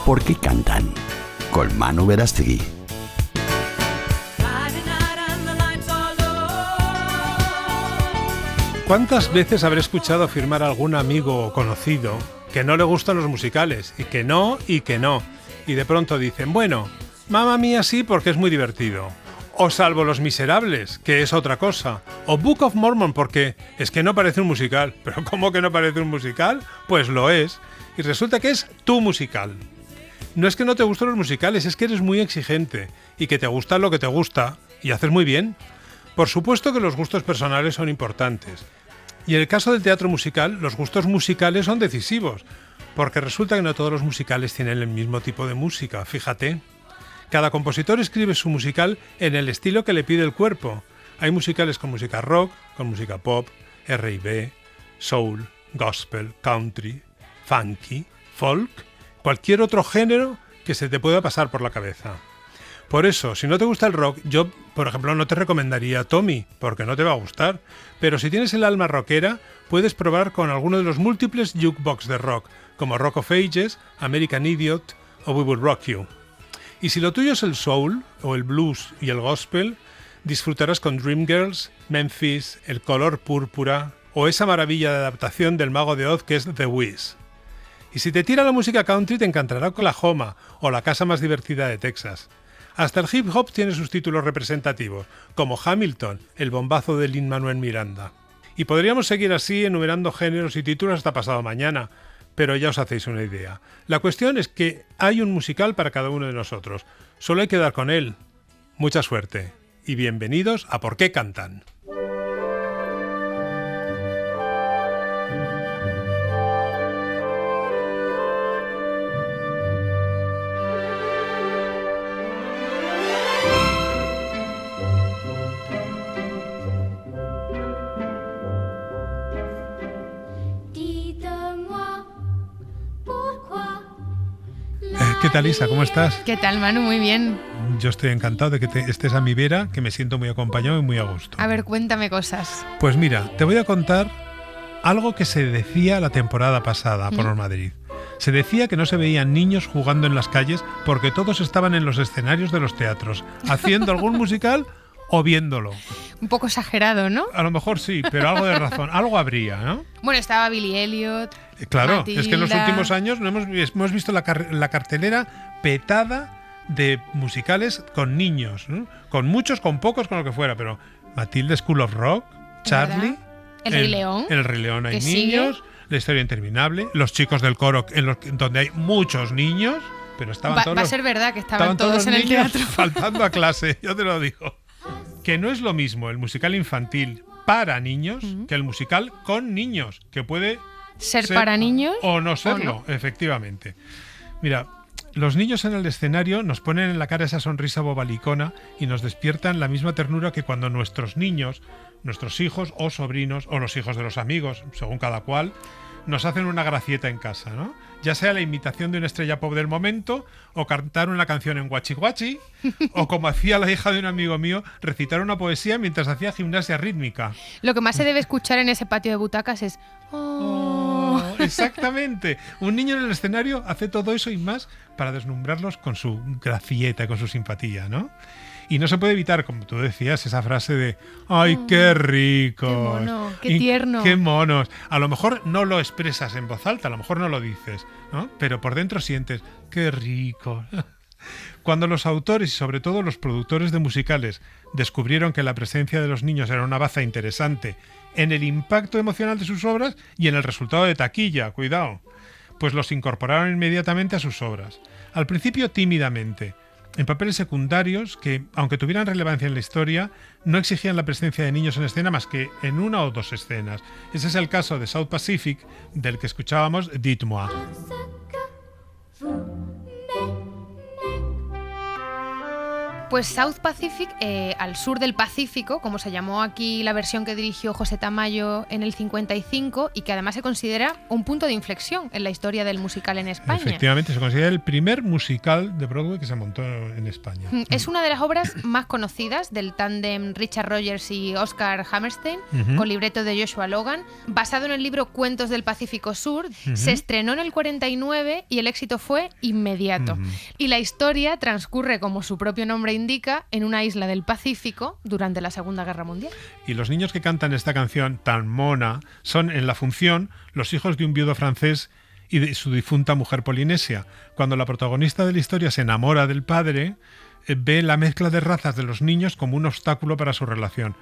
¿Por qué cantan? Con Manu Verástegui. ¿Cuántas veces habré escuchado afirmar a algún amigo o conocido que no le gustan los musicales? Y que no. Y de pronto dicen, bueno, Mamma Mía sí porque es muy divertido. O Salvo los Miserables, que es otra cosa. O Book of Mormon porque es que no parece un musical. ¿Pero cómo que no parece un musical? Pues lo es. Y resulta que es tu musical. No es que no te gusten los musicales, es que eres muy exigente. Y que te gusta lo que te gusta. Y haces muy bien. Por supuesto que los gustos personales son importantes. Y en el caso del teatro musical, los gustos musicales son decisivos, porque resulta que no todos los musicales tienen el mismo tipo de música, fíjate. Cada compositor escribe su musical en el estilo que le pide el cuerpo. Hay musicales con música rock, con música pop, R&B, soul, gospel, country, funky, folk, cualquier otro género que se te pueda pasar por la cabeza. Por eso, si no te gusta el rock, yo, por ejemplo, no te recomendaría Tommy, porque no te va a gustar. Pero si tienes el alma rockera, puedes probar con alguno de los múltiples jukebox de rock, como Rock of Ages, American Idiot o We Will Rock You. Y si lo tuyo es el soul, o el blues y el gospel, disfrutarás con Dreamgirls, Memphis, El color púrpura o esa maravilla de adaptación del Mago de Oz que es The Wiz. Y si te tira la música country, te encantará Oklahoma o La casa más divertida de Texas. Hasta el hip hop tiene sus títulos representativos, como Hamilton, el bombazo de Lin-Manuel Miranda. Y podríamos seguir así enumerando géneros y títulos hasta pasado mañana, pero ya os hacéis una idea. La cuestión es que hay un musical para cada uno de nosotros. Solo hay que dar con él. Mucha suerte y bienvenidos a ¿Por qué cantan? ¿Qué tal, Isa? ¿Cómo estás? ¿Qué tal, Manu? Muy bien. Yo estoy encantado de que estés a mi vera, que me siento muy acompañado y muy a gusto. A ver, cuéntame cosas. Pues mira, te voy a contar algo que se decía la temporada pasada por Madrid. Se decía que no se veían niños jugando en las calles porque todos estaban en los escenarios de los teatros, haciendo algún musical o viéndolo. Un poco exagerado, ¿no? A lo mejor sí, pero algo de razón, algo habría, ¿no? Bueno, estaba Billy Elliot. Claro, Matilda. es que en los últimos años no hemos visto la cartelera petada de musicales con niños, ¿no? Con muchos, con pocos, con lo que fuera, pero Matilda School of Rock, Charlie, El Rey León. El Rey León hay que niños, sigue. La historia interminable, Los chicos del coro, donde hay muchos niños, pero estaban todos. Va a ser verdad que estaban todos en los el niños teatro. faltando a clase, yo te lo digo. Que no es lo mismo el musical infantil para niños que el musical con niños, que puede ser para niños o no serlo, efectivamente. Mira, los niños en el escenario nos ponen en la cara esa sonrisa bobalicona y nos despiertan la misma ternura que cuando nuestros niños, nuestros hijos o sobrinos o los hijos de los amigos, según cada cual, nos hacen una gracieta en casa, ¿no? Ya sea la imitación de una estrella pop del momento, o cantar una canción en guachi guachi, o como hacía la hija de un amigo mío, recitar una poesía mientras hacía gimnasia rítmica. Lo que más se debe escuchar en ese patio de butacas es Oh, exactamente. Un niño en el escenario hace todo eso y más para deslumbrarlos con su gracieta y con su simpatía, ¿no? Y no se puede evitar, como tú decías, esa frase de ¡ay, qué ricos! ¡Qué mono! ¡Qué tierno! ¡Qué monos! A lo mejor no lo expresas en voz alta, a lo mejor no lo dices, ¿no? Pero por dentro sientes ¡qué ricos! Cuando los autores y sobre todo los productores de musicales descubrieron que la presencia de los niños era una baza interesante en el impacto emocional de sus obras y en el resultado de taquilla, cuidado, pues los incorporaron inmediatamente a sus obras. Al principio tímidamente, en papeles secundarios que, aunque tuvieran relevancia en la historia, no exigían la presencia de niños en escena más que en una o dos escenas. Ese es el caso de South Pacific, del que escuchábamos Dites-moi. Pues South Pacific, al sur del Pacífico, como se llamó aquí la versión que dirigió José Tamayo en el 55 y que además se considera un punto de inflexión en la historia del musical en España. Efectivamente, se considera el primer musical de Broadway que se montó en España. Es una de las obras más conocidas del tándem Richard Rogers y Oscar Hammerstein, con libreto de Joshua Logan, basado en el libro Cuentos del Pacífico Sur. Se estrenó en el 49 y el éxito fue inmediato. Y la historia transcurre, como su propio nombre indica, en una isla del Pacífico durante la Segunda Guerra Mundial. Y los niños que cantan esta canción tan mona son, en la función, los hijos de un viudo francés y de su difunta mujer polinesia. Cuando la protagonista de la historia se enamora del padre, ve la mezcla de razas de los niños como un obstáculo para su relación.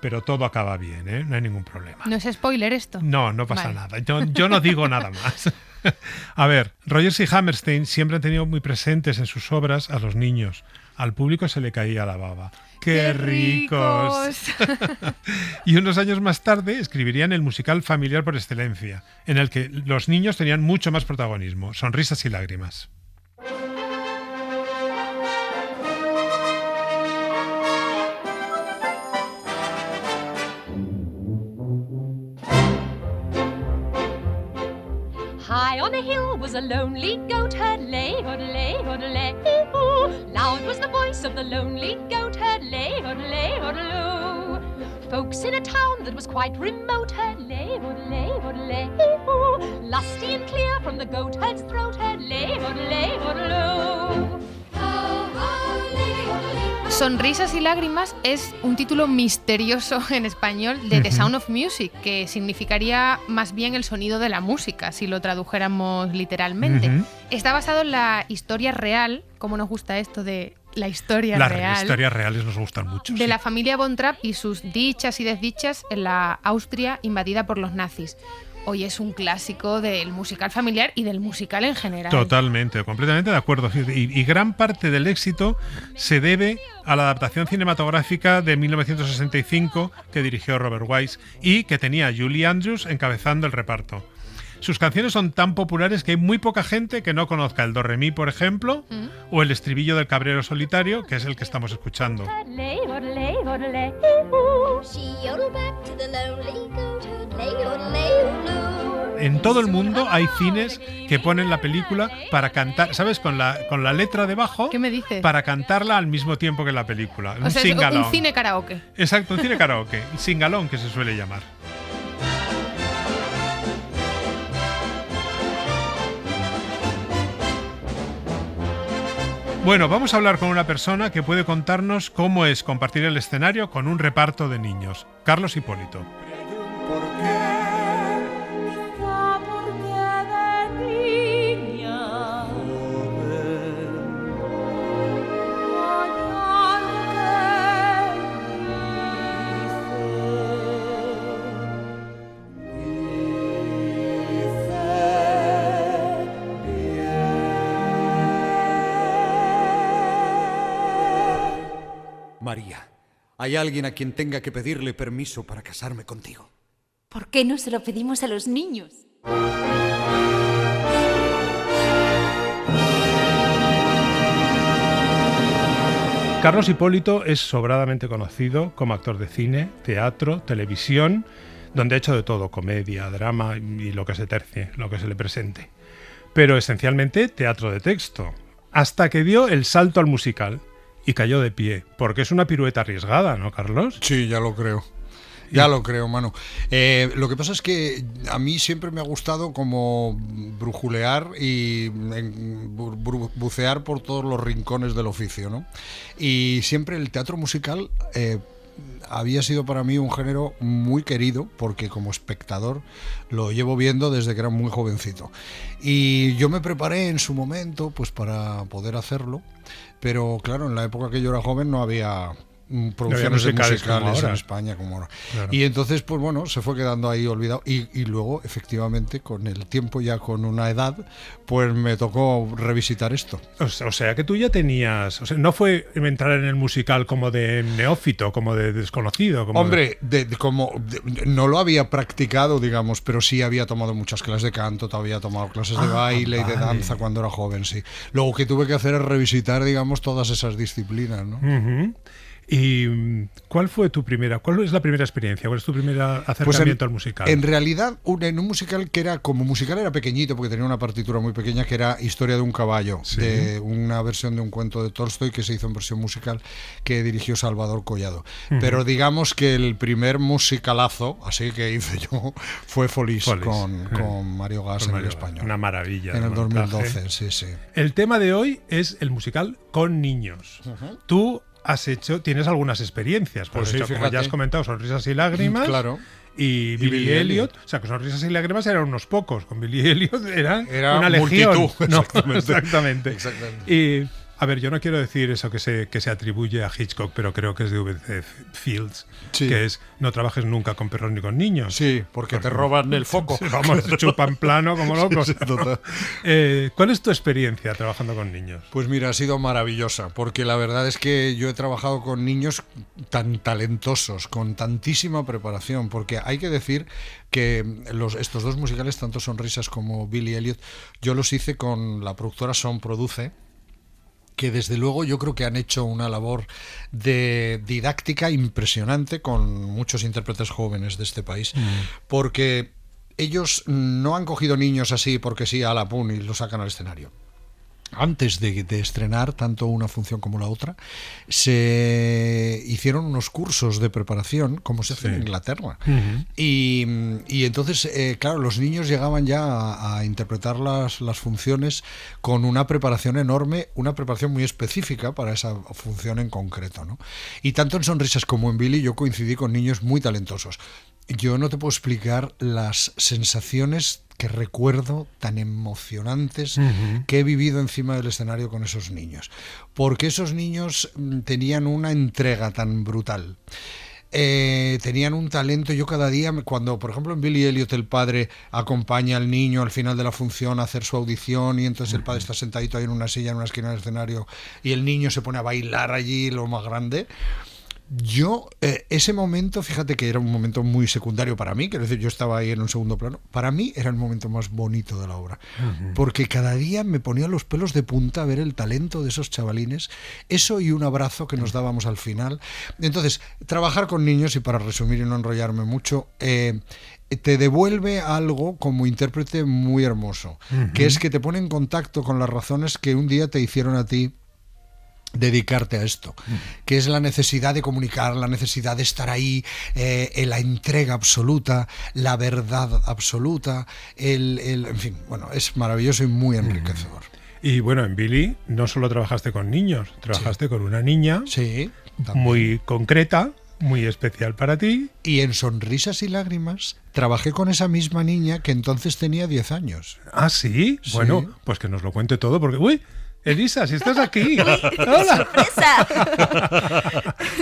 Pero todo acaba bien, ¿eh? No hay ningún problema. ¿No es spoiler esto? No pasa nada. Yo no digo nada más. A ver, Rogers y Hammerstein siempre han tenido muy presentes en sus obras a los niños. Al público se le caía la baba. ¡Qué ricos! Y unos años más tarde escribirían el musical familiar por excelencia, en el que los niños tenían mucho más protagonismo, Sonrisas y lágrimas. High on a hill was a lonely goat herd, lay, hoodlay, hoodlay, ooh. Loud was the voice of the lonely goat herd, lay, hoodlay, hoodloo. Folks in a town that was quite remote heard, lay, hoodlay, hoodlay, ooh. Lusty and clear from the goat herd's throat heard, lay, hoodlay, hoodloo. Sonrisas y lágrimas es un título misterioso en español de The Sound of Music, que significaría más bien el sonido de la música, si lo tradujéramos literalmente. Está basado en la historia real, como nos gusta esto de la historia real. Las historias reales nos gustan mucho. De la familia Von Trapp y sus dichas y desdichas en la Austria invadida por los nazis. Hoy es un clásico del musical familiar y del musical en general. Totalmente, completamente de acuerdo. Y gran parte del éxito se debe a la adaptación cinematográfica de 1965 que dirigió Robert Wise y que tenía a Julie Andrews encabezando el reparto. Sus canciones son tan populares que hay muy poca gente que no conozca el Do Re Mi, por ejemplo, o el estribillo del Cabrero Solitario, que es el que estamos escuchando. En todo el mundo hay cines que ponen la película para cantar, ¿sabes? Con la letra debajo. ¿Qué me dices? Para cantarla al mismo tiempo que la película. O sea, es un cine karaoke. Exacto, un cine karaoke. Singalón, que se suele llamar. Bueno, vamos a hablar con una persona que puede contarnos cómo es compartir el escenario con un reparto de niños. Carlos Hipólito. María, hay alguien a quien tenga que pedirle permiso para casarme contigo. ¿Por qué no se lo pedimos a los niños? Carlos Hipólito es sobradamente conocido como actor de cine, teatro, televisión, donde ha hecho de todo, comedia, drama y lo que se tercie, lo que se le presente. Pero esencialmente teatro de texto, hasta que dio el salto al musical. Y cayó de pie, porque es una pirueta arriesgada, ¿no, Carlos? Sí, ya lo creo. Ya lo creo, mano. Lo que pasa es que a mí siempre me ha gustado como brujulear y bucear por todos los rincones del oficio, ¿no? Y siempre el teatro musical había sido para mí un género muy querido, porque como espectador lo llevo viendo desde que era muy jovencito. Y yo me preparé en su momento pues para poder hacerlo, pero claro, en la época que yo era joven no había producciones de musicales musicales como ahora. en España como ahora. Claro. Y entonces, pues bueno, se fue quedando ahí olvidado. Y luego, efectivamente, con el tiempo, ya con una edad, pues me tocó revisitar esto. O sea que tú ya tenías... O sea, no fue entrar en el musical como de neófito, como de desconocido. Como Hombre, no lo había practicado, digamos, pero sí había tomado muchas clases de canto, había tomado clases de baile y de danza cuando era joven, sí. Luego que tuve que hacer es revisitar, digamos, todas esas disciplinas, ¿no? Ujú. ¿Y cuál es la primera experiencia? ¿Cuál es tu primer acercamiento al musical? En realidad, en un musical que era como musical era pequeñito, porque tenía una partitura muy pequeña, que era Historia de un caballo, Sí. de una versión de un cuento de Tolstoy que se hizo en versión musical, que dirigió Salvador Collado. Pero digamos que el primer musicalazo, así que hice yo, fue Folies. Con Mario Gas en el español. Una maravilla. En de el montaje. 2012, sí. El tema de hoy es el musical con niños. Tú tienes algunas experiencias, Pues sí, como fíjate. ya has comentado, Sonrisas y Lágrimas. Claro. Y Billy Elliot. O sea, que Sonrisas y Lágrimas eran unos pocos. Con Billy Elliot era una legión. multitud. No, Exactamente. Y, a ver, yo no quiero decir eso que se atribuye a Hitchcock, pero creo que es de V.C. Fields, Sí. que es no trabajes nunca con perros ni con niños. Sí, porque te roban el foco. Sí, vamos, chupan plano como locos. Sí, total. ¿Cuál es tu experiencia trabajando con niños? Pues mira, ha sido maravillosa, porque la verdad es que yo he trabajado con niños tan talentosos, con tantísima preparación, porque hay que decir que estos dos musicales, tanto Sonrisas como Billy Elliot, yo los hice con la productora Son Produce, que desde luego yo creo que han hecho una labor de didáctica impresionante con muchos intérpretes jóvenes de este país, porque ellos no han cogido niños así porque sí, a la pun, y los sacan al escenario. Antes de estrenar tanto una función como la otra, se hicieron unos cursos de preparación, como se hace en Inglaterra. Y entonces, claro, los niños llegaban ya a interpretar las funciones con una preparación enorme, una preparación muy específica para esa función en concreto, ¿no? Y tanto en Sonrisas como en Billy yo coincidí con niños muy talentosos. Yo no te puedo explicar las sensaciones que recuerdo tan emocionantes que he vivido encima del escenario con esos niños, porque esos niños tenían una entrega tan brutal. Tenían un talento. Yo cada día, cuando por ejemplo en Billy Elliot el padre acompaña al niño al final de la función a hacer su audición, y entonces el padre está sentadito ahí en una silla en una esquina del escenario y el niño se pone a bailar allí lo más grande. Yo, ese momento, fíjate que era un momento muy secundario para mí, quiero decir, yo estaba ahí en un segundo plano, para mí era el momento más bonito de la obra, porque cada día me ponía los pelos de punta a ver el talento de esos chavalines, eso y un abrazo que nos dábamos al final. Entonces, trabajar con niños, y para resumir y no enrollarme mucho, te devuelve algo como intérprete muy hermoso, que es que te pone en contacto con las razones que un día te hicieron a ti dedicarte a esto, que es la necesidad de comunicar, la necesidad de estar ahí, la entrega absoluta, la verdad absoluta, en fin, bueno, es maravilloso y muy enriquecedor. Y bueno, en Billy no solo trabajaste con niños, trabajaste con una niña muy concreta, muy especial para ti. Y en Sonrisas y Lágrimas trabajé con esa misma niña que entonces tenía 10 años. ¿Ah, sí? Bueno, pues que nos lo cuente todo, porque... ¡Uy! Elisa, si estás aquí. ¡Hola! ¡Sorpresa!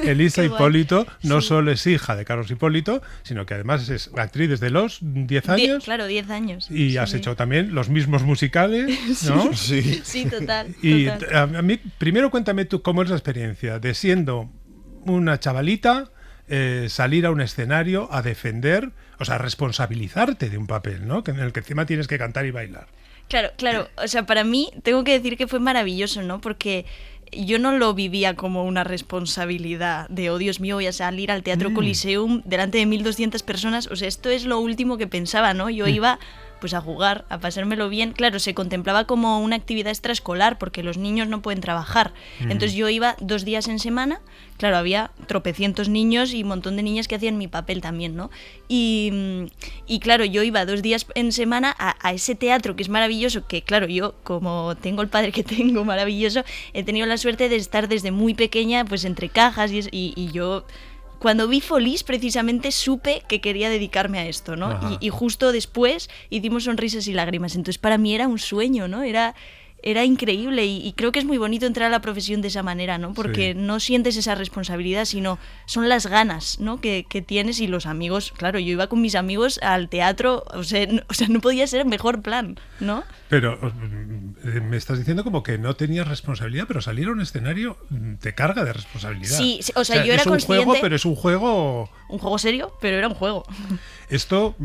Elisa Qué guay. Hipólito no solo es hija de Carlos Hipólito, sino que además es actriz desde los 10 años. Claro, 10 años. Y has hecho también los mismos musicales, ¿no? Sí. Sí, total. Y total. a mí, primero cuéntame tú cómo es la experiencia de siendo una chavalita, salir a un escenario a defender, o sea, responsabilizarte de un papel, ¿no? En el que encima tienes que cantar y bailar. Claro, o sea, para mí tengo que decir que fue maravilloso, ¿no? Porque yo no lo vivía como una responsabilidad de, oh Dios mío, voy a salir al Teatro Coliseum delante de 1.200 personas, o sea, esto es lo último que pensaba, ¿no? Yo iba pues a jugar, a pasármelo bien. Claro, se contemplaba como una actividad extraescolar porque los niños no pueden trabajar. Entonces yo iba 2 días en semana, claro, había tropecientos niños y un montón de niñas que hacían mi papel también, ¿no? Y claro, yo iba 2 días en semana a ese teatro que es maravilloso, que claro, yo como tengo el padre que tengo maravilloso, he tenido la suerte de estar desde muy pequeña pues entre cajas y yo... Cuando vi Folies, precisamente supe que quería dedicarme a esto, ¿no? Y justo después hicimos Sonrisas y Lágrimas. Entonces, para mí era un sueño, ¿no? Era era increíble y creo que es muy bonito entrar a la profesión de esa manera, ¿no? Porque no sientes esa responsabilidad, sino son las ganas, ¿no? que tienes y los amigos. Claro, yo iba con mis amigos al teatro, o sea, no podía ser mejor plan, ¿no? Pero me estás diciendo como que no tenías responsabilidad, pero salir a un escenario te carga de responsabilidad. Sí, o sea, yo era es un consciente... juego, pero es un juego... Un juego serio, pero era un juego. Esto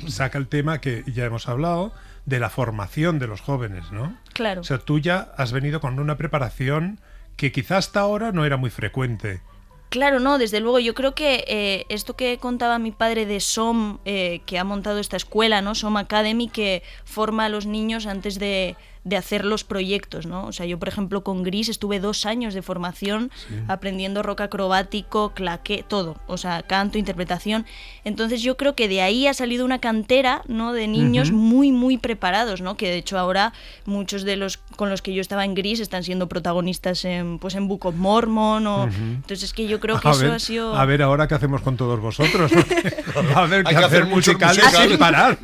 saca el tema que ya hemos hablado de la formación de los jóvenes, ¿no? Claro. O sea, tú ya has venido con una preparación que quizás hasta ahora no era muy frecuente. Claro, no, desde luego. Yo creo que esto que contaba mi padre de SOM, que ha montado esta escuela, ¿no? SOM Academy, que forma a los niños antes de hacer los proyectos, ¿no? O sea, yo, por ejemplo, con Gris estuve 2 años de formación aprendiendo rock acrobático, claqué, todo. O sea, canto, interpretación. Entonces yo creo que de ahí ha salido una cantera, ¿no? De niños muy, muy preparados, ¿no? Que de hecho ahora muchos de los con los que yo estaba en Gris están siendo protagonistas en Book of Mormon. Entonces es que yo creo que eso ha sido... A ver ahora qué hacemos con todos vosotros. Va a haber que Hay hacer musicales sin parar.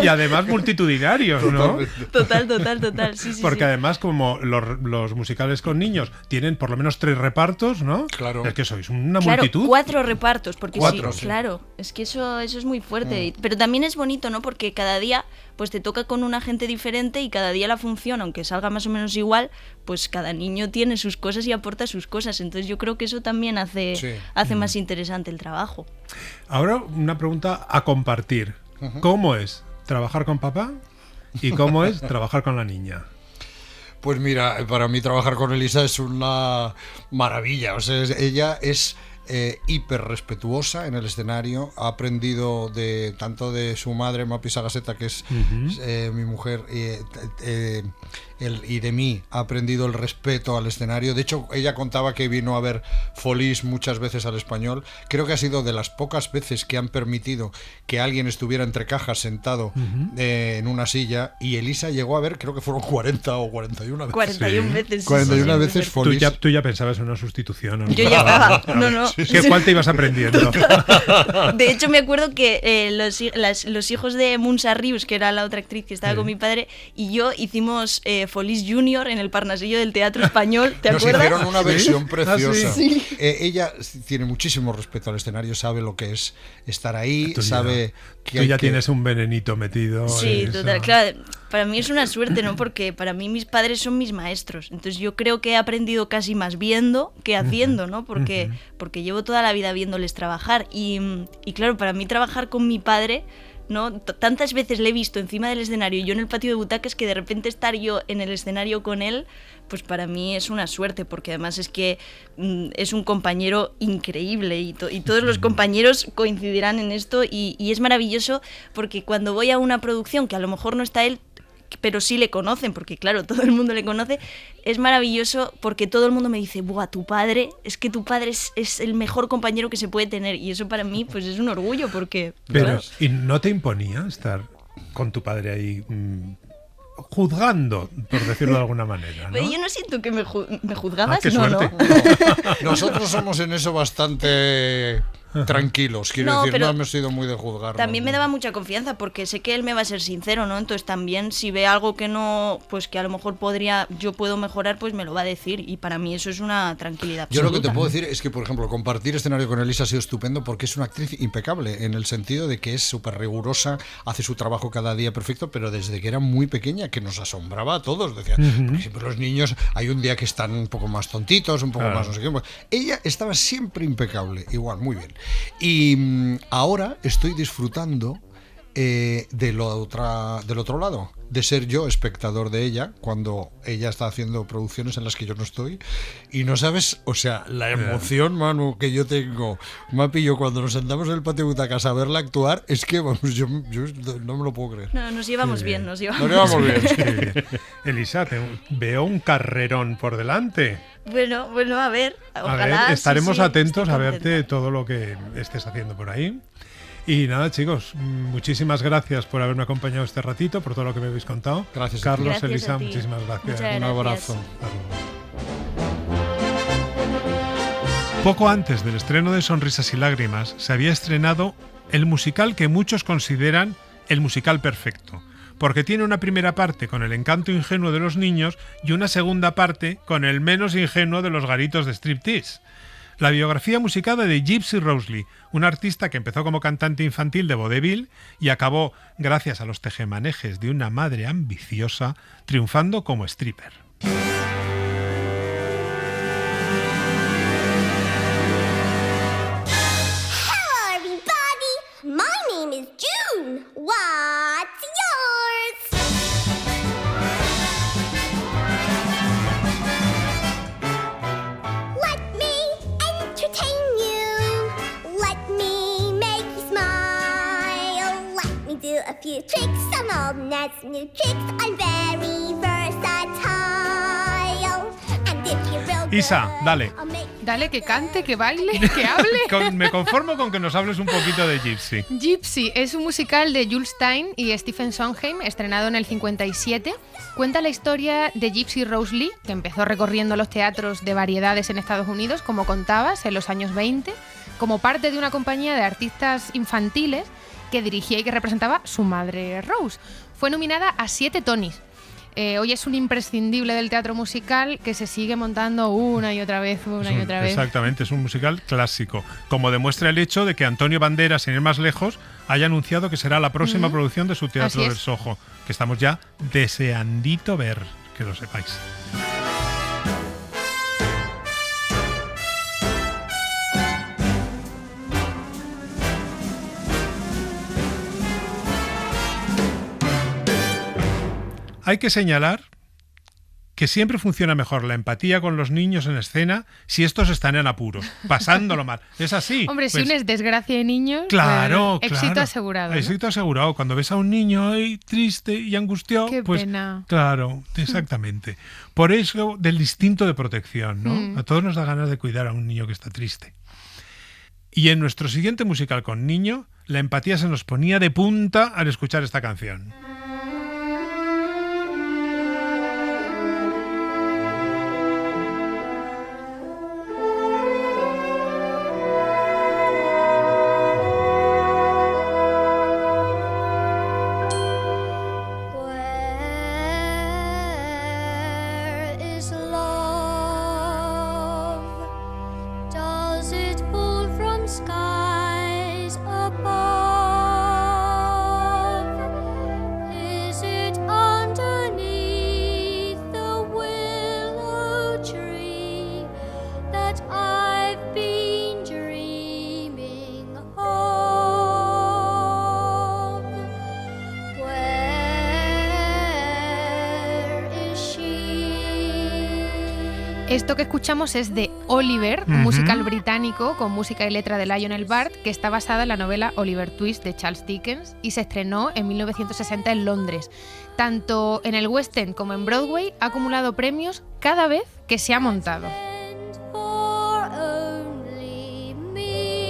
Y además multitudinarios, ¿no? Total. Sí, porque sí. además como los musicales con niños tienen por lo menos 3 repartos, ¿no? Claro. Es que sois una Claro, multitud. 4 repartos, porque 4, sí, sí. claro, es que eso es muy fuerte. Pero también es bonito, ¿no? Porque cada día pues te toca con una gente diferente y cada día la función, aunque salga más o menos igual, pues cada niño tiene sus cosas y aporta sus cosas. Entonces yo creo que eso también hace más interesante el trabajo. Ahora una pregunta a compartir. ¿Cómo es trabajar con papá y cómo es trabajar con la niña? Pues mira, para mí trabajar con Elisa es una maravilla. O sea, ella es hiper respetuosa en el escenario. Ha aprendido tanto de su madre, Mapi Sagaseta, que es mi mujer, y de mí. Ha aprendido el respeto al escenario. De hecho, ella contaba que vino a ver Folies muchas veces al Español. Creo que ha sido de las pocas veces que han permitido que alguien estuviera entre cajas sentado en una silla, y Elisa llegó a ver, creo que fueron 40 o 41 veces. 41 veces. 41 veces Folies. Tú ya pensabas en una sustitución, ¿no? Yo ya estaba. No. ¿Cuál te ibas aprendiendo? De hecho, me acuerdo que los hijos de Munsa Rius, que era la otra actriz que estaba con mi padre, y yo hicimos Folies Junior en el Parnasillo del Teatro Español. ¿Te acuerdas? Nos hicieron una versión preciosa. Sí. Ella tiene muchísimo respeto al escenario, sabe lo que es estar ahí, sabe que tú ya tienes un venenito metido. Sí, total. Claro, para mí es una suerte, ¿no? Porque para mí mis padres son mis maestros. Entonces yo creo que he aprendido casi más viendo que haciendo, ¿no? Porque llevo toda la vida viéndoles trabajar. Y claro, para mí trabajar con mi padre, ¿no? Tantas veces le he visto encima del escenario y yo en el patio de butacas, que de repente estar yo en el escenario con él, pues para mí es una suerte, porque además es que es un compañero increíble y todos los compañeros coincidirán en esto, y es maravilloso porque cuando voy a una producción que a lo mejor no está él, pero sí le conocen, porque claro, todo el mundo le conoce, es maravilloso porque todo el mundo me dice, ¡buah, tu padre es el mejor compañero que se puede tener! Y eso para mí pues es un orgullo, porque... Pero, claro. ¿y no te imponía estar con tu padre ahí juzgando, por decirlo de alguna manera, ¿no? Pero yo no siento que me juzgabas, qué no, suerte. ¿no? Nosotros somos en eso bastante tranquilos, quiero decir, no hemos sido muy de juzgar. También me daba mucha confianza porque sé que él me va a ser sincero, ¿no? Entonces también si ve algo que no, pues que a lo mejor yo puedo mejorar, pues me lo va a decir, y para mí eso es una tranquilidad Yo absoluta. lo que te puedo decir es que, por ejemplo, compartir escenario con Elisa ha sido estupendo porque es una actriz impecable, en el sentido de que es súper rigurosa, hace su trabajo cada día perfecto, pero desde que era muy pequeña, que nos asombraba a todos. Decía, porque siempre los niños, hay un día que están un poco más tontitos, un poco más no sé qué. Ella estaba siempre impecable, igual, muy bien. Y ahora estoy disfrutando del otro lado, de ser yo espectador de ella cuando ella está haciendo producciones en las que yo no estoy, y no sabes, o sea, la emoción, Manu, que yo tengo, Mapi y yo, cuando nos sentamos en el patio de butacas a verla actuar, es que vamos, yo no me lo puedo creer. No, nos llevamos bien, nos llevamos bien. Sí, bien. Elisa, veo un carrerón por delante. Bueno, a ver, ojalá. A ver, estaremos sí, atentos a contenta. verte todo lo que estés haciendo por ahí. Y nada, chicos, muchísimas gracias por haberme acompañado este ratito, por todo lo que me habéis contado. Gracias a ti. Carlos, Gracias Elisa, a ti. muchísimas gracias. Muchas Un gracias. abrazo. Hasta luego. Poco antes del estreno de Sonrisas y Lágrimas se había estrenado el musical que muchos consideran el musical perfecto, porque tiene una primera parte con el encanto ingenuo de los niños y una segunda parte con el menos ingenuo de los garitos de striptease. La biografía musicada de Gypsy Rose Lee, una artista que empezó como cantante infantil de vodevil y acabó, gracias a los tejemanejes de una madre ambiciosa, triunfando como stripper. Hello, everybody. My name is June. What's yours? Let me entertain you. Let me make you smile. Let me do a few tricks, some old nuts, new tricks. I'm very versatile. And if you're real Isa, good, dale. I'll make Dale, que cante, que baile, que hable. Me conformo con que nos hables un poquito de Gypsy. Gypsy es un musical de Jules Stein y Stephen Sondheim, estrenado en el 57. Cuenta la historia de Gypsy Rose Lee, que empezó recorriendo los teatros de variedades en Estados Unidos, como contabas, en los años 20, como parte de una compañía de artistas infantiles que dirigía y que representaba su madre Rose. Fue nominada a 7 Tonys. Hoy es un imprescindible del teatro musical que se sigue montando una y otra vez, y otra vez. Exactamente, es un musical clásico, como demuestra el hecho de que Antonio Banderas, sin ir más lejos, haya anunciado que será la próxima producción de su Teatro del Soho, que estamos ya deseandito ver, que lo sepáis. Hay que señalar que siempre funciona mejor la empatía con los niños en escena si estos están en apuros, pasándolo mal. Es así. Hombre, si Pues, una es desgracia de niños, claro, pues, éxito claro. asegurado. ¿no? Éxito asegurado. Cuando ves a un niño ahí triste y angustiado, Qué pues pena. claro, exactamente. Por eso del instinto de protección, ¿no? A todos nos da ganas de cuidar a un niño que está triste. Y en nuestro siguiente musical con niño, la empatía se nos ponía de punta al escuchar esta canción. Where is love? Does it fall from skies above? Is it underneath the willow tree that I've been dreaming of? Where is she? Esto que escuchamos es de Oliver, un musical británico con música y letra de Lionel Bart, que está basada en la novela Oliver Twist de Charles Dickens y se estrenó en 1960 en Londres. Tanto en el West End como en Broadway ha acumulado premios cada vez que se ha montado. And for only me.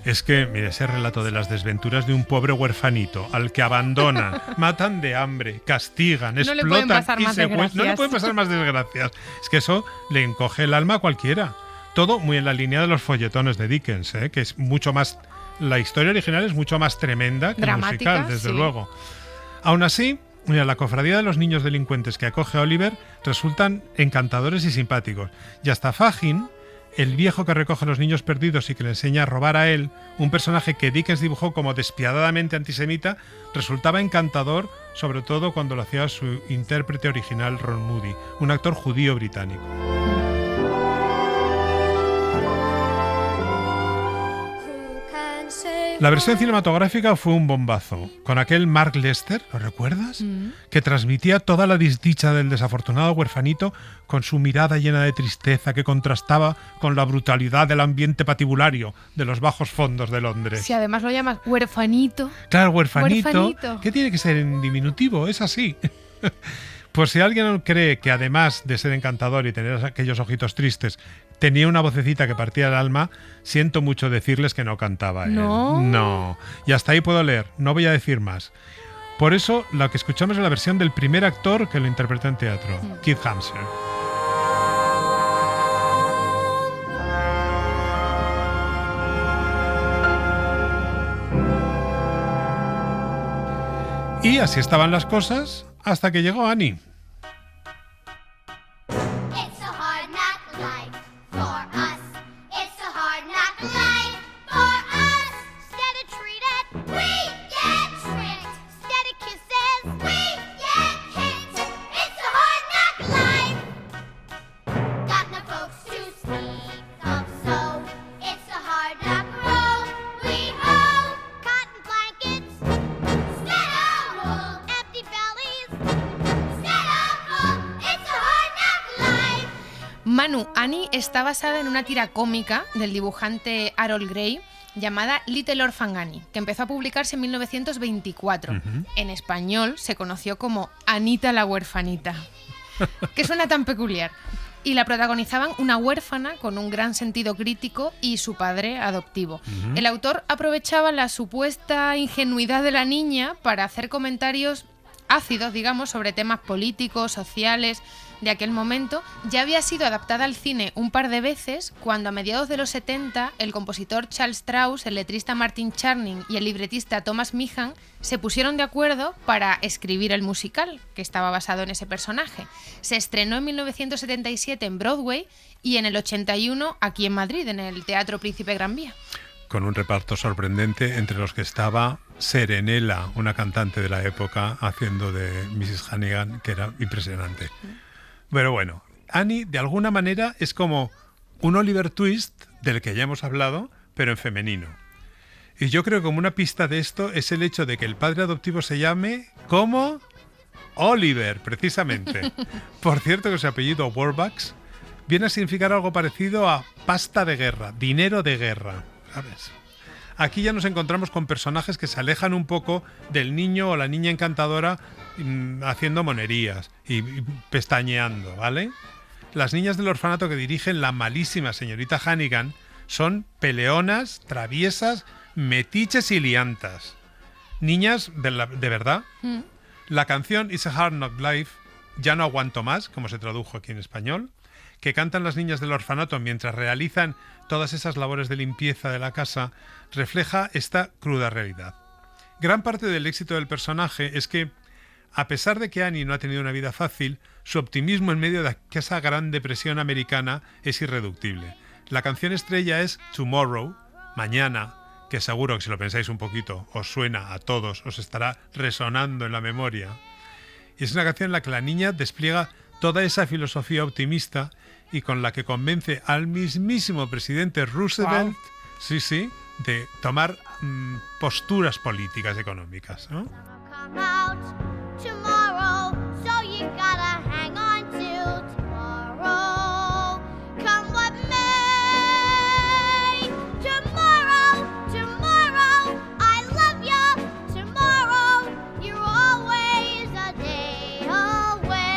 Es que, mire, ese relato de las desventuras de un pobre huerfanito al que abandonan, matan de hambre, castigan, No le explotan pueden pasar y más secuestran. No le desgracias. pueden pasar más desgracias. Es que eso le encoge el alma a cualquiera. Todo muy en la línea de los folletones de Dickens, ¿eh? Que es mucho más... La historia original es mucho más tremenda que el Dramática, musical, desde sí. luego. Aún así, mira, la cofradía de los niños delincuentes que acoge a Oliver resultan encantadores y simpáticos. Y hasta Fagin, el viejo que recoge a los niños perdidos y que le enseña a robar a él, un personaje que Dickens dibujó como despiadadamente antisemita, resultaba encantador, sobre todo cuando lo hacía su intérprete original Ron Moody, un actor judío británico. Who can say La versión cinematográfica fue un bombazo, con aquel Mark Lester, ¿lo recuerdas? Que transmitía toda la desdicha del desafortunado huerfanito con su mirada llena de tristeza que contrastaba con la brutalidad del ambiente patibulario de los bajos fondos de Londres. Si además lo llamas huerfanito. Claro, huerfanito, Huerfanito. que tiene que ser en diminutivo, es así. Pues si alguien cree que además de ser encantador y tener aquellos ojitos tristes, tenía una vocecita que partía el alma, siento mucho decirles que no cantaba él. ¿No? No. Y hasta ahí puedo leer, no voy a decir más. Por eso, lo que escuchamos es la versión del primer actor que lo interpretó en teatro, Keith Hampshire. Y así estaban las cosas hasta que llegó Annie. It's a hard knock life for us. It's a hard knock life for us. Steady treated, we get tricked. Steady kisses, we get kicked. It's a hard knock life. Got no folks to speak of, so it's a hard knock road we hoe. Cotton blankets, instead of wool. Empty bellies, instead of full. It's a hard knock life. Manu, Annie está basada en una tira cómica del dibujante Harold Gray llamada Little Orphan Annie, que empezó a publicarse en 1924. En español se conoció como Anita la huerfanita. Que suena tan peculiar. Y la protagonizaban una huérfana con un gran sentido crítico y su padre adoptivo. El autor aprovechaba la supuesta ingenuidad de la niña para hacer comentarios ácidos, digamos, sobre temas políticos, sociales de aquel momento. Ya había sido adaptada al cine un par de veces cuando a mediados de los 70 el compositor Charles Strauss, el letrista Martin Charning y el libretista Thomas Meehan se pusieron de acuerdo para escribir el musical que estaba basado en ese personaje. Se estrenó en 1977 en Broadway y en el 81 aquí en Madrid, en el Teatro Príncipe Gran Vía. Con un reparto sorprendente entre los que estaba Serenella, una cantante de la época, haciendo de Mrs. Hannigan, que era impresionante. Pero bueno, Annie de alguna manera es como un Oliver Twist del que ya hemos hablado, pero en femenino. Y yo creo que como una pista de esto es el hecho de que el padre adoptivo se llame como Oliver, precisamente. Por cierto que su apellido Warbucks viene a significar algo parecido a pasta de guerra, dinero de guerra, ¿sabes? Aquí ya nos encontramos con personajes que se alejan un poco del niño o la niña encantadora haciendo monerías y pestañeando, ¿vale? Las niñas del orfanato que dirigen la malísima señorita Hannigan son peleonas, traviesas, metiches y liantas. Niñas de verdad. La canción It's a Hard Knock Life, Ya no aguanto más, como se tradujo aquí en español, que cantan las niñas del orfanato mientras realizan todas esas labores de limpieza de la casa, refleja esta cruda realidad. Gran parte del éxito del personaje es que, a pesar de que Annie no ha tenido una vida fácil, su optimismo en medio de esa gran depresión americana es irreductible. La canción estrella es Tomorrow, Mañana, que seguro que si lo pensáis un poquito os suena a todos, os estará resonando en la memoria. Y es una canción en la que la niña despliega toda esa filosofía optimista y con la que convence al mismísimo presidente Roosevelt, de tomar posturas políticas económicas, ¿no? Come out tomorrow, so you gotta hang on till tomorrow. Come what may. Tomorrow, tomorrow, I love you. Tomorrow, you're always a day away.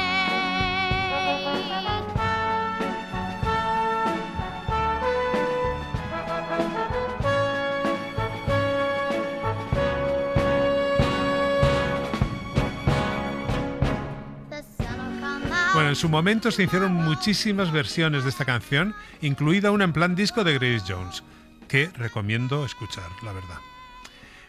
The sun'll come out. Bueno, en su momento se hicieron muchísimas versiones de esta canción, incluida una en plan disco de Grace Jones, que recomiendo escuchar, la verdad.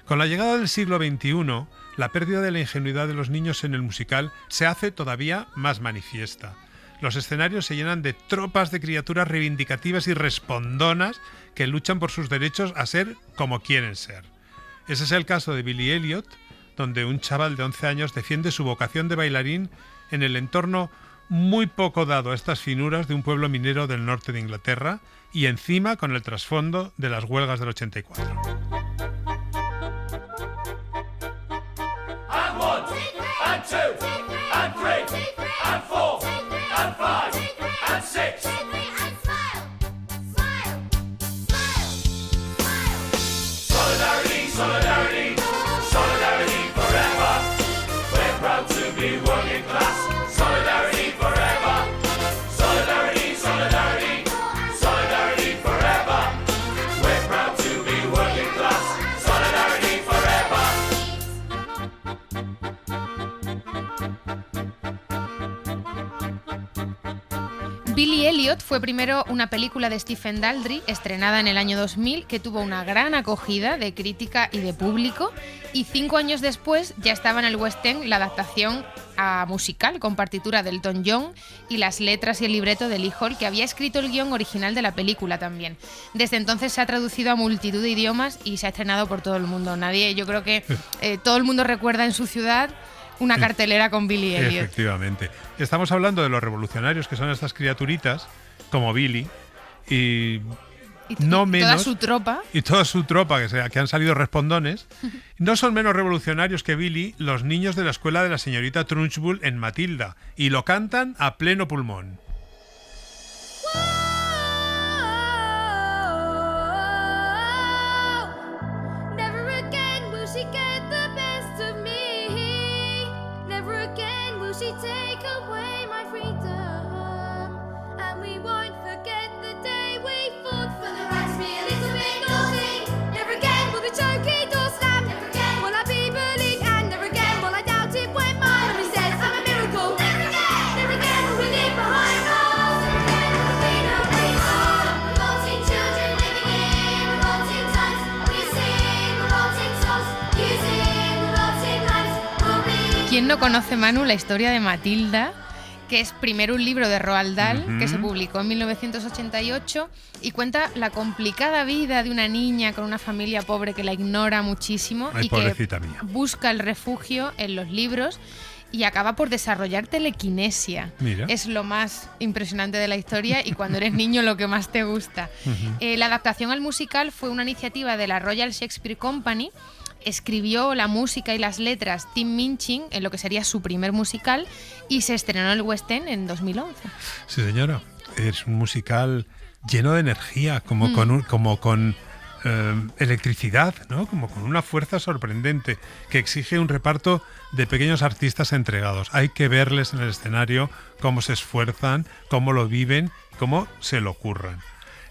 Con la llegada del siglo XXI, la pérdida de la ingenuidad de los niños en el musical se hace todavía más manifiesta. Los escenarios se llenan de tropas de criaturas reivindicativas y respondonas que luchan por sus derechos a ser como quieren ser. Ese es el caso de Billy Elliot, donde un chaval de 11 años defiende su vocación de bailarín en el entorno muy poco dado a estas finuras de un pueblo minero del norte de Inglaterra y encima con el trasfondo de las huelgas del 84. And 1, and 2, and 3, and 4, and 5, and 6. Solidarity, solidarity, solidarity forever. We're proud to be working class. Solidarity forever. Solidarity, solidarity, solidarity forever. We're proud to be working class. Solidarity forever. Billy Elliot fue primero una película de Stephen Daldry, estrenada en el año 2000, que tuvo una gran acogida de crítica y de público, y 5 años después ya estaba en el West End la adaptación a musical con partitura de Elton John y las letras y el libreto de Lee Hall, que había escrito el guión original de la película también. Desde entonces se ha traducido a multitud de idiomas y se ha estrenado por todo el mundo. Yo creo que todo el mundo recuerda en su ciudad una cartelera con Billy Elliot. Efectivamente. Estamos hablando de los revolucionarios que son estas criaturitas, como Billy, y no menos, toda su tropa. Y toda su tropa, que han salido respondones. No son menos revolucionarios que Billy los niños de la escuela de la señorita Trunchbull en Matilda, y lo cantan a pleno pulmón. ¿Quién no conoce, Manu, la historia de Matilda? Que es primero un libro de Roald Dahl, que se publicó en 1988 y cuenta la complicada vida de una niña con una familia pobre que la ignora muchísimo. Ay, y que busca el refugio en los libros y acaba por desarrollar telequinesia. Mira. Es lo más impresionante de la historia y cuando eres niño lo que más te gusta. La adaptación al musical fue una iniciativa de la Royal Shakespeare Company. Escribió la música y las letras Tim Minchin en lo que sería su primer musical y se estrenó en el West End en 2011. Sí, señora. Es un musical lleno de energía, como con electricidad, ¿no? Como con una fuerza sorprendente que exige un reparto de pequeños artistas entregados. Hay que verles en el escenario cómo se esfuerzan, cómo lo viven, cómo se lo curran.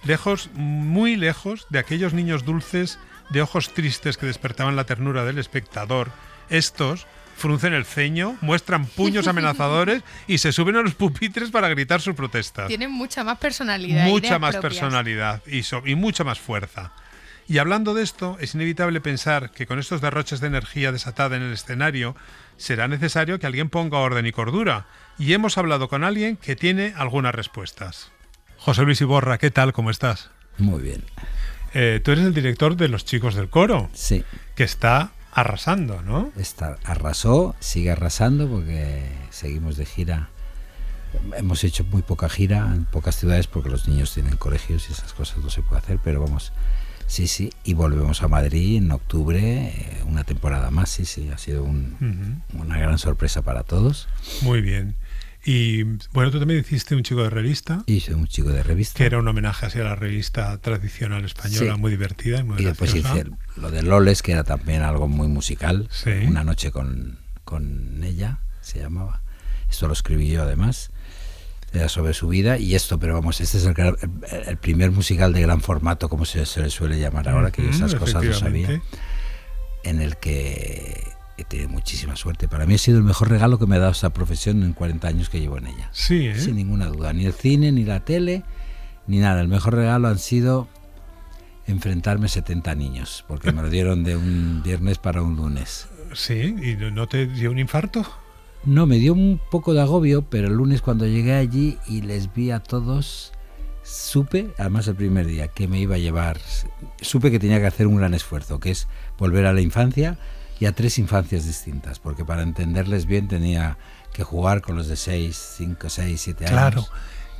Lejos, muy lejos de aquellos niños dulces de ojos tristes que despertaban la ternura del espectador, estos fruncen el ceño, muestran puños amenazadores y se suben a los pupitres para gritar sus protestas. Tienen mucha más personalidad. Mucha más personalidad y mucha más fuerza. Y hablando de esto, es inevitable pensar que con estos derroches de energía desatada en el escenario será necesario que alguien ponga orden y cordura. Y hemos hablado con alguien que tiene algunas respuestas. José Luis Iborra, ¿qué tal? ¿Cómo estás? Muy bien. Tú eres el director de Los Chicos del Coro. Sí. Que está arrasando, ¿no? Arrasó, sigue arrasando porque seguimos de gira. Hemos hecho muy poca gira en pocas ciudades porque los niños tienen colegios y esas cosas no se puede hacer, pero vamos, sí. Y volvemos a Madrid en octubre, una temporada más, sí. Ha sido una gran sorpresa para todos. Muy bien. Y bueno, tú también hiciste Un Chico de Revista. Hice Un Chico de Revista. Que era un homenaje hacia la revista tradicional española, muy divertida y muy graciosa. Y después hice lo de Loles, que era también algo muy musical. Sí. Una noche con ella, se llamaba. Esto lo escribí yo además. Era sobre su vida y esto, pero vamos, este es el primer musical de gran formato, como se le suele llamar ahora, que yo esas cosas no sabía. En el que he tenido muchísima suerte. Para mí ha sido el mejor regalo que me ha dado esta profesión en 40 años que llevo en ella. Sí, ¿eh? Sin ninguna duda. Ni el cine, ni la tele, ni nada. El mejor regalo han sido enfrentarme a 70 niños, porque me lo dieron de un viernes para un lunes. Sí, ¿y no te dio un infarto? No, me dio un poco de agobio, pero el lunes cuando llegué allí y les vi a todos, supe, además el primer día, que me iba a llevar, supe que tenía que hacer un gran esfuerzo, que es volver a la infancia y a 3 infancias distintas, porque para entenderles bien tenía que jugar con los de 6, 5, 6, 7 años. Claro.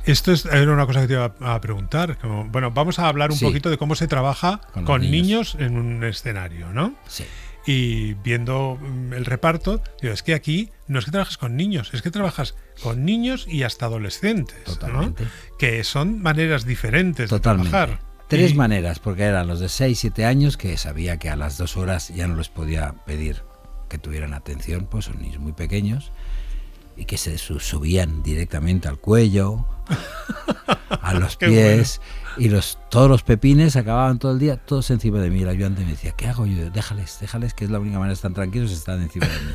Esto era una cosa que te iba a preguntar. Bueno, vamos a hablar un poquito de cómo se trabaja con niños en un escenario, ¿no? Sí. Y viendo el reparto, digo, es que aquí no es que trabajes con niños, es que trabajas con niños y hasta adolescentes. Totalmente. ¿no? Que son maneras diferentes de trabajar. 3 maneras, porque eran los de 6, 7 años, que sabía que a las 2 horas ya no les podía pedir que tuvieran atención, pues son niños muy pequeños, y que se subían directamente al cuello, a los pies, bueno. Y todos los pepines acababan todo el día, todos encima de mí. El ayudante me decía, ¿qué hago yo? Déjales, que es la única manera de estar tranquilos, están encima de mí.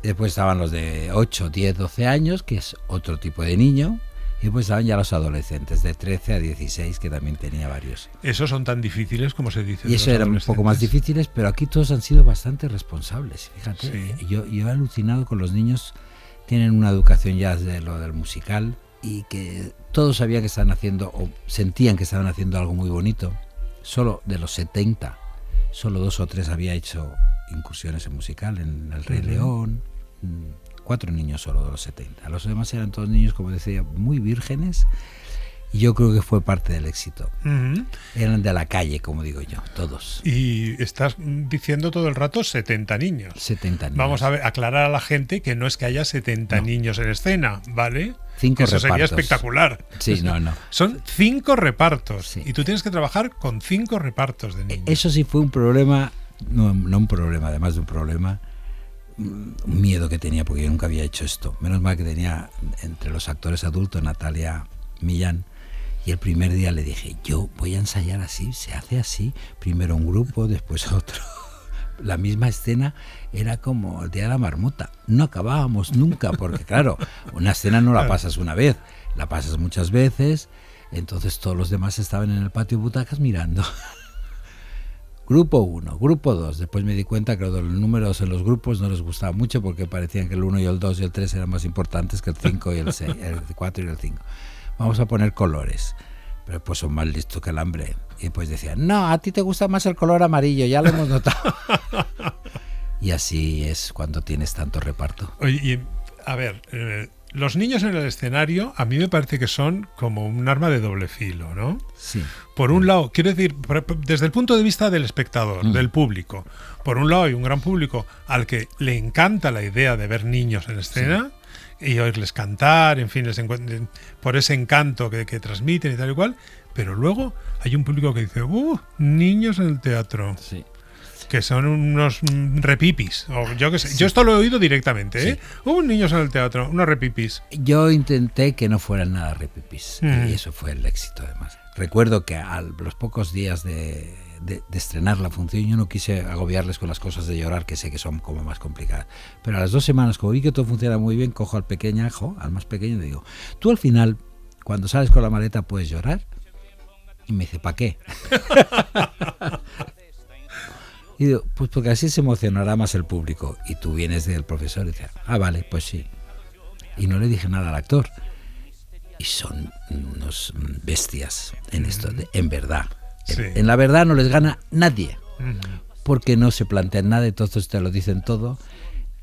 Después estaban los de 8, 10, 12 años, que es otro tipo de niño, Y pues estaban ya los adolescentes, de 13 a 16, que también tenía varios. Esos son tan difíciles como se dice. Y eso eran un poco más difíciles, pero aquí todos han sido bastante responsables. Fíjate, Sí. yo he alucinado con los niños, tienen una educación ya de lo del musical y que todos sabían que estaban haciendo, o sentían que estaban haciendo algo muy bonito. Solo de los 70, solo 2 o 3 había hecho incursiones en musical, en El Rey León. 4 niños solo de los 70. Los demás eran todos niños, como decía, muy vírgenes. Y yo creo que fue parte del éxito. Eran de la calle, como digo yo, todos. Y estás diciendo todo el rato 70 niños. 70 niños. Vamos a ver, aclarar a la gente que no es que haya 70 niños en escena, ¿vale? 5 Eso repartos. sería espectacular. Sí, no. Son 5 repartos. Sí. Y tú tienes que trabajar con 5 repartos de niños. Eso sí fue un problema, no un problema, además de un problema, un miedo que tenía, porque yo nunca había hecho esto. Menos mal que tenía entre los actores adultos Natalia Millán. Y el primer día le dije, yo voy a ensayar así, se hace así, primero un grupo, después otro. La misma escena era como el día de la marmota, no acabábamos nunca, porque claro, una escena no la pasas una vez, la pasas muchas veces, entonces todos los demás estaban en el patio de butacas mirando. Grupo 1, grupo 2, después me di cuenta que los números en los grupos no les gustaba mucho porque parecían que el 1 y el 2 y el 3 eran más importantes que el 5 y el 6, el 4 y el 5. Vamos a poner colores, pero pues son más listos que el hambre. Y pues decían, no, a ti te gusta más el color amarillo, ya lo hemos notado. Y así es cuando tienes tanto reparto. Oye, y, a ver, los niños en el escenario a mí me parece que son como un arma de doble filo, ¿no? Sí. Por un lado, quiero decir, desde el punto de vista del espectador, del público, por un lado hay un gran público al que le encanta la idea de ver niños en escena, y oírles cantar, en fin, por ese encanto que transmiten y tal y cual, pero luego hay un público que dice, niños en el teatro. Sí. Que son unos repipis, o yo qué sé. Yo esto lo he oído directamente, ¿eh? Niños en el teatro, unos repipis. Yo intenté que no fueran nada repipis, y eso fue el éxito además. Recuerdo que a los pocos días de estrenar la función yo no quise agobiarles con las cosas de llorar, que sé que son como más complicadas, pero a las 2 semanas, como vi que todo funciona muy bien, cojo al pequeñajo, al más pequeño, y le digo, tú al final, cuando sales con la maleta, ¿puedes llorar? Y me dice, ¿para qué? Y digo, pues porque así se emocionará más el público. Y tú vienes del profesor y dices, vale, pues sí. Y no le dije nada al actor. Y son unos bestias en esto, en verdad. Sí. En la verdad no les gana nadie, porque no se plantean nada, entonces te lo dicen todo.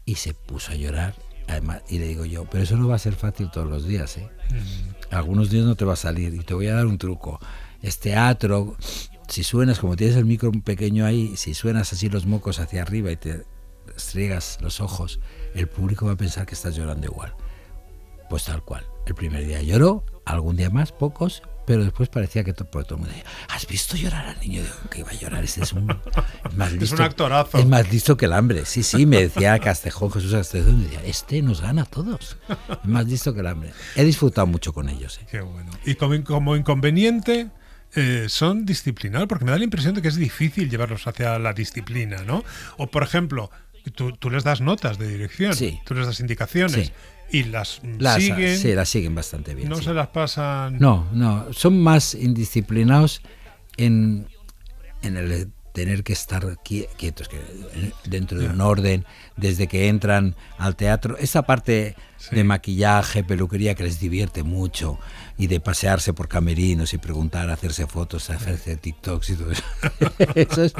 Y se puso a llorar. Además, y le digo yo, pero eso no va a ser fácil todos los días, ¿eh? Algunos días no te va a salir. Y te voy a dar un truco. Es teatro. Si suenas, como tienes el micro pequeño ahí, si suenas así los mocos hacia arriba y te estriegas los ojos, el público va a pensar que estás llorando igual. Pues tal cual. El primer día lloró, algún día más, pocos, pero después parecía que todo el mundo decía, ¿has visto llorar al niño? Digo, que iba a llorar, ese es más listo, es un actorazo. Es más listo que el hambre. Sí, me decía Castejón, Jesús Castejón, me decía, este nos gana a todos. Es más listo que el hambre. He disfrutado mucho con ellos. Qué bueno. Y como inconveniente, son disciplinados, porque me da la impresión de que es difícil llevarlos hacia la disciplina, ¿no? O, por ejemplo, tú les das notas de dirección, sí. Tú les das indicaciones. Sí. Y las siguen. Sí, las siguen bastante bien. No sí. se las pasan. No, son más indisciplinados en el tener que estar quietos, que dentro de un orden, desde que entran al teatro. Esa parte de maquillaje, peluquería que les divierte mucho, y de pasearse por camerinos y preguntar, hacerse fotos, hacerse TikToks y todo eso. Eso es.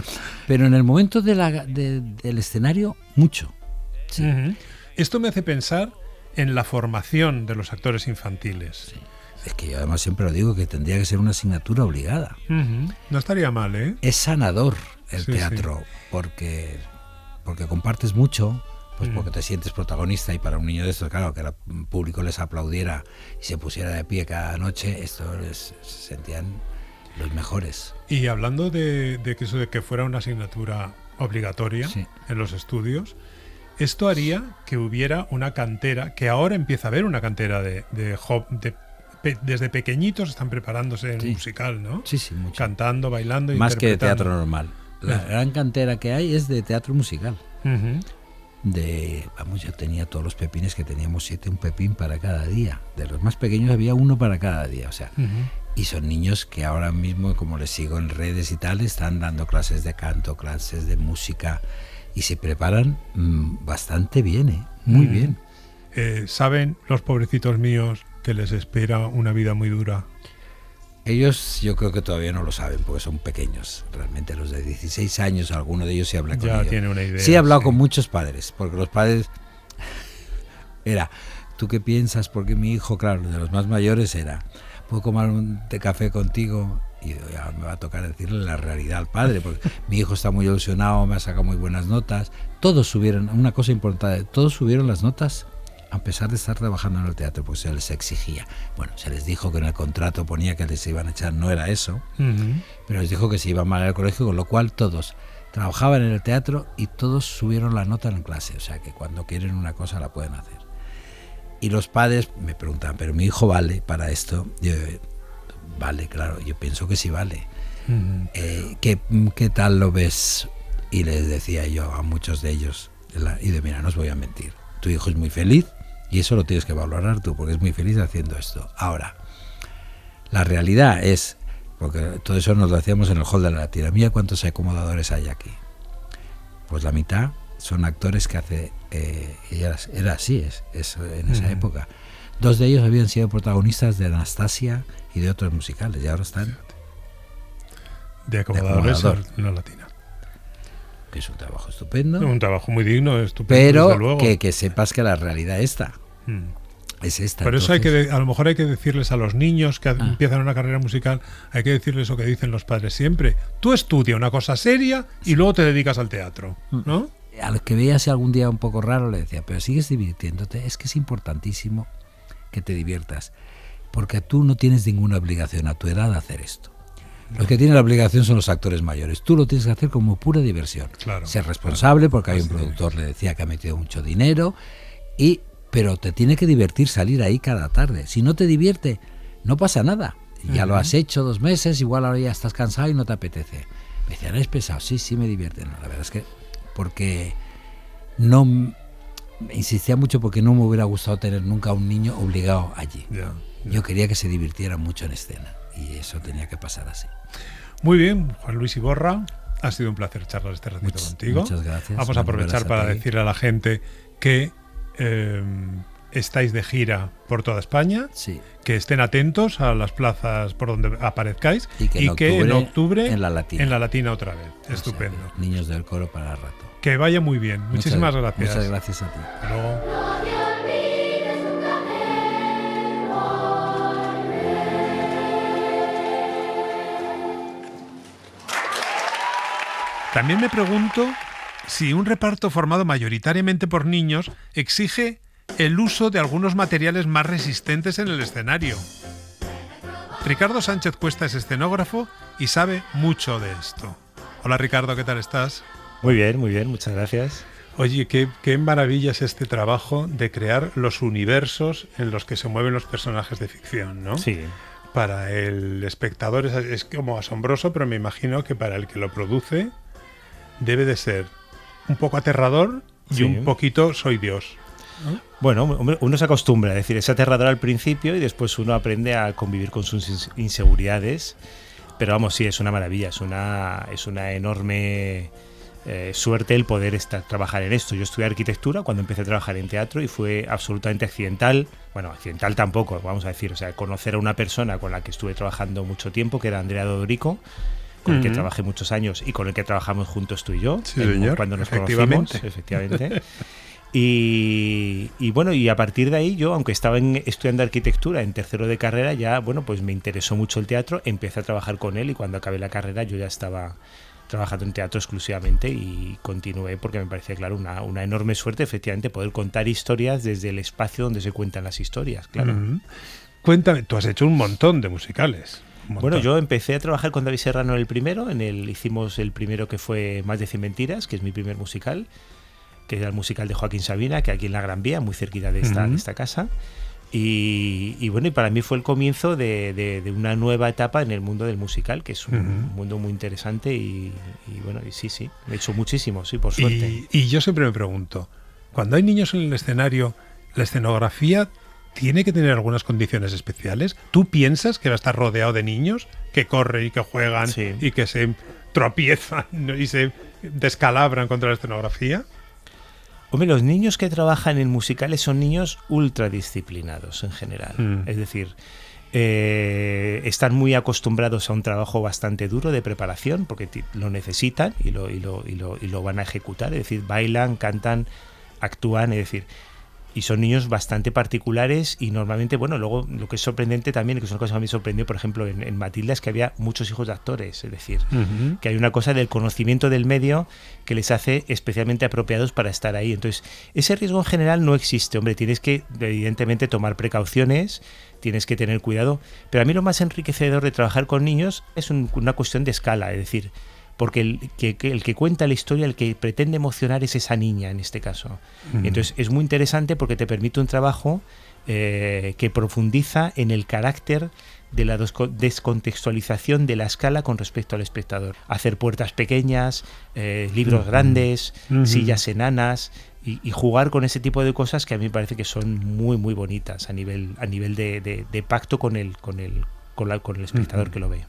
Pero en el momento del escenario, mucho. Sí. Esto me hace pensar en la formación de los actores infantiles. Sí. Es que yo además siempre lo digo, que tendría que ser una asignatura obligada. No estaría mal, ¿eh? Es sanador el teatro, porque compartes mucho, pues porque te sientes protagonista, y para un niño de estos, claro, que el público les aplaudiera y se pusiera de pie cada noche, esto se sentían los mejores. Y hablando de que fuera una asignatura obligatoria en los estudios, esto haría que hubiera una cantera, que ahora empieza a haber una cantera desde pequeñitos están preparándose en musical, ¿no? Sí, mucho. Cantando, bailando, más que de teatro normal. La gran cantera que hay es de teatro musical. yo tenía todos los pepines que teníamos 7, un pepín para cada día. De los más pequeños había uno para cada día, o sea. Y son niños que ahora mismo, como les sigo en redes y tal, están dando clases de canto, clases de música y se preparan bastante bien, muy bien. ¿Saben los pobrecitos míos que les espera una vida muy dura? Ellos yo creo que todavía no lo saben porque son pequeños. Realmente los de 16 años, alguno de ellos sí habla con ellos. Ya tiene una idea. Sí he hablado con muchos padres, porque los padres... ¿tú qué piensas? Porque mi hijo, claro, de los más mayores era... ¿Puedo tomar un té café contigo? Y ya me va a tocar decirle la realidad al padre, porque mi hijo está muy ilusionado, me ha sacado muy buenas notas. Todos subieron, una cosa importante, todos subieron las notas a pesar de estar trabajando en el teatro, pues se les exigía. Bueno, se les dijo que en el contrato ponía que les iban a echar, no era eso, pero les dijo que se iban mal al colegio, con lo cual todos trabajaban en el teatro y todos subieron la nota en clase, o sea que cuando quieren una cosa la pueden hacer. Y los padres me preguntaban, ¿pero mi hijo vale para esto? Yo, vale, claro, yo pienso que sí vale. ¿Qué tal lo ves? Y les decía yo a muchos de ellos, mira, no os voy a mentir, tu hijo es muy feliz y eso lo tienes que valorar tú, porque es muy feliz haciendo esto. Ahora, la realidad es, porque todo eso nos lo hacíamos en el hall de la Latina, mira cuántos acomodadores hay aquí. Pues la mitad son actores que hace... era así, en esa época. 2 de ellos habían sido protagonistas de Anastasia y de otros musicales, y ahora están de acomodadores en la Latina. Que es un trabajo estupendo. Un trabajo muy digno, estupendo. Pero desde luego. Que sepas que la realidad es esta. Por eso a lo mejor hay que decirles a los niños que empiezan una carrera musical, hay que decirles lo que dicen los padres siempre. Tú estudia una cosa seria y luego te dedicas al teatro, ¿no? A los que veía así algún día un poco raro le decía, pero sigues divirtiéndote, es que es importantísimo que te diviertas, porque tú no tienes ninguna obligación a tu edad de hacer esto. Los que tienen la obligación son los actores mayores. Tú lo tienes que hacer como pura diversión. Claro, ser responsable, porque hay un productor, le decía, que ha metido mucho dinero, pero te tiene que divertir salir ahí cada tarde. Si no te divierte, no pasa nada. Ya lo has hecho 2 meses, igual ahora ya estás cansado y no te apetece. Me decían, ¿eres pesado? Sí, me divierte. No, la verdad es que porque no insistía mucho, porque no me hubiera gustado tener nunca a un niño obligado allí. Yo quería que se divirtiera mucho en escena y eso tenía que pasar así. Muy bien, Juan Luis Iborra, ha sido un placer charlar este ratito contigo. Muchas gracias. Vamos a aprovechar para decirle a la gente que estáis de gira por toda España, que estén atentos a las plazas por donde aparezcáis y que en octubre en la Latina otra vez. Estupendo. Niños del coro para rato. Que vaya muy bien. Muchísimas gracias. Muchas gracias a ti. Hasta luego. También me pregunto si un reparto formado mayoritariamente por niños exige el uso de algunos materiales más resistentes en el escenario. Ricardo Sánchez Cuesta es escenógrafo y sabe mucho de esto. Hola Ricardo, ¿qué tal estás? Muy bien, muchas gracias. Oye, qué maravilla es este trabajo de crear los universos en los que se mueven los personajes de ficción, ¿no? Sí. Para el espectador es como asombroso, pero me imagino que para el que lo produce debe de ser un poco aterrador y un poquito soy Dios, ¿no? Bueno, uno se acostumbra, es decir, es aterrador al principio y después uno aprende a convivir con sus inseguridades. Pero vamos, sí, es una maravilla, es una enorme suerte el poder trabajar en esto. Yo estudié arquitectura cuando empecé a trabajar en teatro y fue absolutamente accidental. Bueno, accidental tampoco, vamos a decir. O sea, conocer a una persona con la que estuve trabajando mucho tiempo, que era Andrea Dodorico, con el que trabajé muchos años y con el que trabajamos juntos tú y yo, cuando nos conocimos, efectivamente. Y bueno, y a partir de ahí yo, aunque estaba estudiando arquitectura en tercero de carrera, ya, bueno, pues me interesó mucho el teatro, empecé a trabajar con él y cuando acabé la carrera yo ya estaba trabajando en teatro exclusivamente y continué porque me parecía, claro, una enorme suerte, efectivamente, poder contar historias desde el espacio donde se cuentan las historias, claro. Cuéntame, tú has hecho un montón de musicales. Bueno, yo empecé a trabajar con David Serrano en el primero, hicimos el primero que fue Más de 100 mentiras, que es mi primer musical, que era el musical de Joaquín Sabina, que aquí en la Gran Vía, muy cerquita de esta casa. Y bueno, y para mí fue el comienzo de una nueva etapa en el mundo del musical, que es un mundo muy interesante y bueno, y sí, me he hecho muchísimo, sí, por suerte. Y yo siempre me pregunto, cuando hay niños en el escenario, la escenografía tiene que tener algunas condiciones especiales. ¿Tú piensas que va a estar rodeado de niños que corren y que juegan y que se tropiezan y se descalabran contra la escenografía? Hombre, los niños que trabajan en musicales son niños ultradisciplinados en general. Es decir, están muy acostumbrados a un trabajo bastante duro de preparación porque lo necesitan y lo van a ejecutar. Es decir, bailan, cantan, actúan, es decir, y son niños bastante particulares y normalmente, bueno, luego lo que es sorprendente también, que es una cosa que a mí me sorprendió, por ejemplo, en Matilda, es que había muchos hijos de actores, es decir, que hay una cosa del conocimiento del medio que les hace especialmente apropiados para estar ahí. Entonces, ese riesgo en general no existe, hombre, tienes que evidentemente tomar precauciones, tienes que tener cuidado, pero a mí lo más enriquecedor de trabajar con niños es una cuestión de escala, es decir, porque el que cuenta la historia, el que pretende emocionar es esa niña en este caso. Entonces es muy interesante porque te permite un trabajo que profundiza en el carácter de la descontextualización de la escala con respecto al espectador. Hacer puertas pequeñas, libros grandes, sillas enanas y jugar con ese tipo de cosas que a mí me parece que son muy muy bonitas a nivel de pacto con el espectador que lo ve.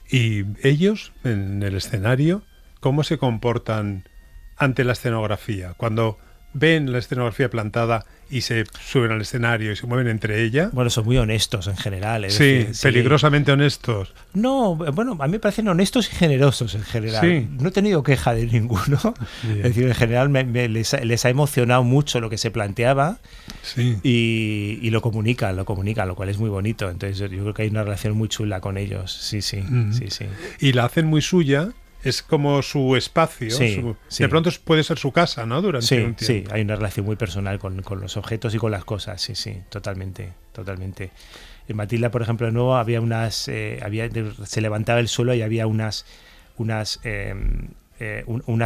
Y ellos, en el escenario, ¿cómo se comportan ante la escenografía? Cuando ven la escenografía plantada y se suben al escenario y se mueven entre ella. Bueno, son muy honestos en general. Sí, decir, peligrosamente honestos. No, bueno, a mí me parecen honestos y generosos en general. Sí. No he tenido queja de ninguno. Bien. Es decir, en general les ha emocionado mucho lo que se planteaba y lo comunican, lo cual es muy bonito. Entonces yo creo que hay una relación muy chula con ellos. Sí. Y la hacen muy suya. Es como su espacio. De pronto puede ser su casa, ¿no? Durante un tiempo. Sí, hay una relación muy personal con los objetos y con las cosas. Sí, totalmente. En Matilda, por ejemplo, de nuevo había se levantaba el suelo y había unas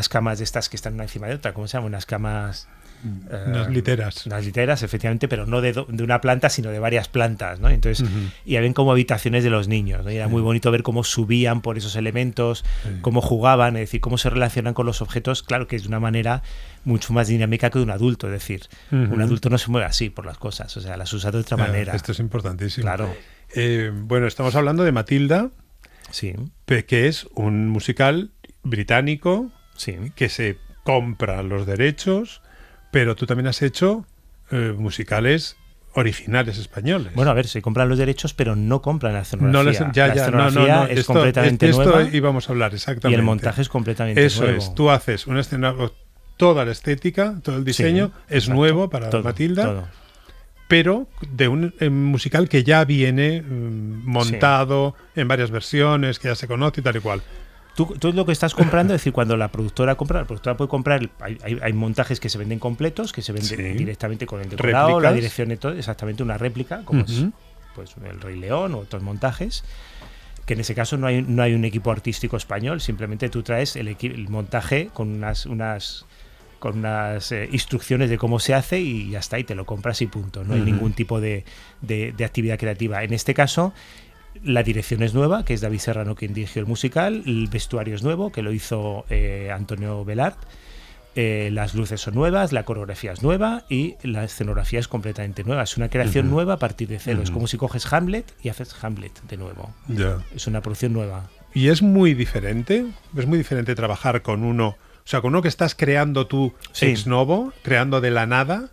camas de estas que están una encima de otra. ¿Cómo se llama? Unas camas... unas literas. Unas literas, efectivamente, pero no de una planta, sino de varias plantas, ¿no? Entonces, y habían como habitaciones de los niños, ¿no? Y era muy bonito ver cómo subían por esos elementos, cómo jugaban, es decir, cómo se relacionan con los objetos, claro que es de una manera mucho más dinámica que de un adulto, es decir, un adulto no se mueve así por las cosas, o sea, las usa de otra manera. Esto es importantísimo. Claro. Bueno, estamos hablando de Matilda, que es un musical británico que se compra los derechos. Pero tú también has hecho musicales originales españoles. Bueno, a ver, se compran los derechos, pero no compran la escenografía. La escenografía es completamente nueva. Esto íbamos a hablar, exactamente. Y el montaje es completamente nuevo. Eso es, tú haces una escenografía, toda la estética, todo el diseño es nuevo para Matilda. Todo. Pero de un musical que ya viene montado en varias versiones, que ya se conoce y tal y cual. Tú lo que estás comprando, es decir, cuando la productora puede comprar, hay montajes que se venden completos, que se venden directamente con el decorado, ¿réplicas? La dirección de todo, exactamente una réplica, como es pues el Rey León o otros montajes, que en ese caso no hay un equipo artístico español, simplemente tú traes el montaje con unas instrucciones de cómo se hace y ya está, y te lo compras y punto. No hay ningún tipo de actividad creativa. En este caso, la dirección es nueva, que es David Serrano quien dirigió el musical, el vestuario es nuevo, que lo hizo Antonio Velart, las luces son nuevas, la coreografía es nueva y la escenografía es completamente nueva. Es una creación nueva a partir de cero. Es como si coges Hamlet y haces Hamlet de nuevo. Es una producción nueva. Y es muy diferente trabajar con uno, o sea, con uno que estás creando tú ex novo, creando de la nada,